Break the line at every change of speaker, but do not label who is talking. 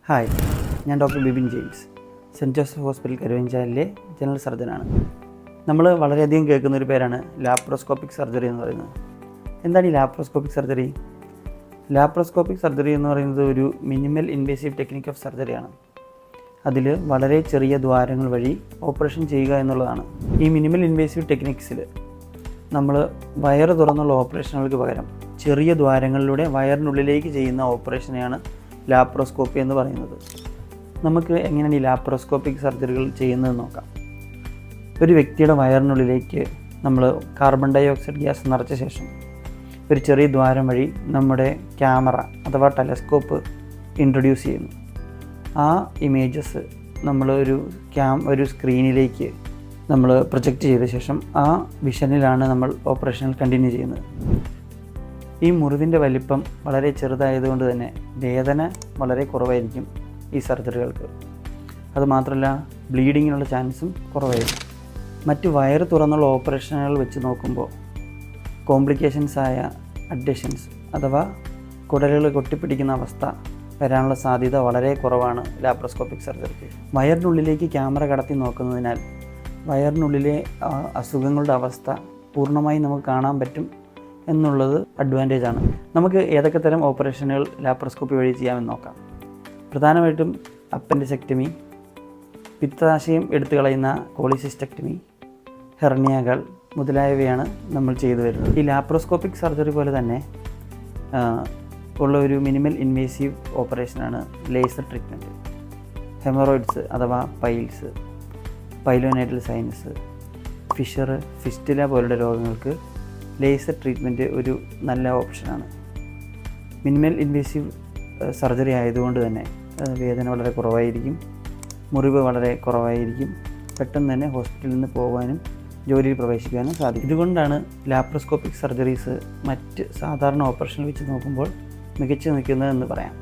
Hi, ഞാൻ doctor Bibin James, saint Joseph hospital കരുവഞ്ചാലിലെ general സർജനാണ്. നമ്മൾ വളരെയധികം കേൾക്കുന്നൊരു പേരാണ് ലാപ്രോസ്കോപ്പിക് സർജറി എന്ന് പറയുന്നത്. എന്താണ് ഈ ലാപ്രോസ്കോപ്പിക് സർജറി? ലാപ്രോസ്കോപ്പിക് സർജറി എന്ന് പറയുന്നത് ഒരു മിനിമൽ ഇൻവേസീവ് ടെക്നിക്ക് ഓഫ് സർജറിയാണ്. അതിൽ വളരെ ചെറിയ ദ്വാരങ്ങൾ വഴി ഓപ്പറേഷൻ ചെയ്യുക എന്നുള്ളതാണ്. ഈ മിനിമൽ ഇൻവേസീവ് ടെക്നിക്സിൽ നമ്മൾ വയറ് തുറന്നുള്ള ഓപ്പറേഷനുകൾക്ക് പകരം ചെറിയ ദ്വാരങ്ങളിലൂടെ വയറിനുള്ളിലേക്ക് ചെയ്യുന്ന ഓപ്പറേഷനെയാണ് ലാപ്രോസ്കോപ്പി എന്ന് പറയുന്നത്. നമുക്ക് എങ്ങനെയാണ് ഈ ലാപ്രോസ്കോപ്പിക് സർജറികൾ ചെയ്യുന്നതെന്ന് നോക്കാം. ഒരു വ്യക്തിയുടെ വയറിനുള്ളിലേക്ക് നമ്മൾ കാർബൺ ഡൈ ഓക്സൈഡ് ഗ്യാസ് നിറച്ച ശേഷം ഒരു ചെറിയ ദ്വാരം വഴി നമ്മുടെ ക്യാമറ അഥവാ ടെലസ്കോപ്പ് ഇൻട്രൊഡ്യൂസ് ചെയ്യുന്നു. ആ ഇമേജസ് നമ്മൾ ഒരു സ്ക്രീനിലേക്ക് നമ്മൾ പ്രൊജക്റ്റ് ചെയ്ത ശേഷം ആ വിഷനിലാണ് നമ്മൾ ഓപ്പറേഷനിൽ കണ്ടിന്യൂ ചെയ്യുന്നത്. ഈ മുറിവിൻ്റെ വലിപ്പം വളരെ ചെറുതായതുകൊണ്ട് തന്നെ വേദന വളരെ കുറവായിരിക്കും ഈ സർജറികൾക്ക്. അതുമാത്രമല്ല ബ്ലീഡിങ്ങിനുള്ള ചാൻസും കുറവായിരിക്കും. മറ്റ് വയറ് തുറന്നുള്ള ഓപ്പറേഷനുകൾ വെച്ച് നോക്കുമ്പോൾ കോംപ്ലിക്കേഷൻസായ അഡ്ഹഷൻസ് അഥവാ കുടലുകൾ കൊട്ടിപ്പിടിക്കുന്ന അവസ്ഥ വരാനുള്ള സാധ്യത വളരെ കുറവാണ് ലാപ്രോസ്കോപ്പിക് സർജറിക്ക്. വയറിനുള്ളിലേക്ക് ക്യാമറ കടത്തി നോക്കുന്നതിനാൽ വയറിനുള്ളിലെ അസുഖങ്ങളുടെ അവസ്ഥ പൂർണ്ണമായി നമുക്ക് കാണാൻ പറ്റും എന്നുള്ളത് അഡ്വാൻറ്റേജാണ്. നമുക്ക് ഏതൊക്കെ തരം ഓപ്പറേഷനുകൾ ലാപ്രോസ്കോപ്പി വഴി ചെയ്യാമെന്ന് നോക്കാം. പ്രധാനമായിട്ടും അപ്പൻഡിസെക്ടമി, പിത്താശയം എടുത്തു കളയുന്ന കോളിസിസ്റ്റക്ടമി, ഹെർണിയകൾ മുതലായവയാണ് നമ്മൾ ചെയ്തു വരുന്നത്. ഈ ലാപ്രോസ്കോപ്പിക് സർജറി പോലെ തന്നെ ഉള്ള ഒരു മിനിമൽ ഇൻവേസീവ് ഓപ്പറേഷനാണ് ലേസർ ട്രീറ്റ്മെൻറ്റ്. ഹെമറോയിഡ്സ് അഥവാ പൈൽസ്, പൈലോനൈറ്റൽ സൈനസ്, ഫിസ്റ്റുല പോലുള്ള രോഗങ്ങൾക്ക് ലേസർ ട്രീറ്റ്മെൻറ്റ് ഒരു നല്ല ഓപ്ഷനാണ്. മിനിമൽ ഇൻവേസീവ് സർജറി ആയതുകൊണ്ട് തന്നെ വേദന വളരെ കുറവായിരിക്കും, മുറിവ് വളരെ കുറവായിരിക്കും, പെട്ടെന്ന് തന്നെ ഹോസ്പിറ്റലിൽ നിന്ന് പോകാനും ജോലിയിൽ പ്രവേശിക്കാനും സാധിക്കും. ഇതുകൊണ്ടാണ് ലാപ്രോസ്കോപ്പിക് സർജറീസ് മറ്റ് സാധാരണ ഓപ്പറേഷൻ വെച്ച് നോക്കുമ്പോൾ മികച്ചു നിൽക്കുന്നതെന്ന് പറയാം.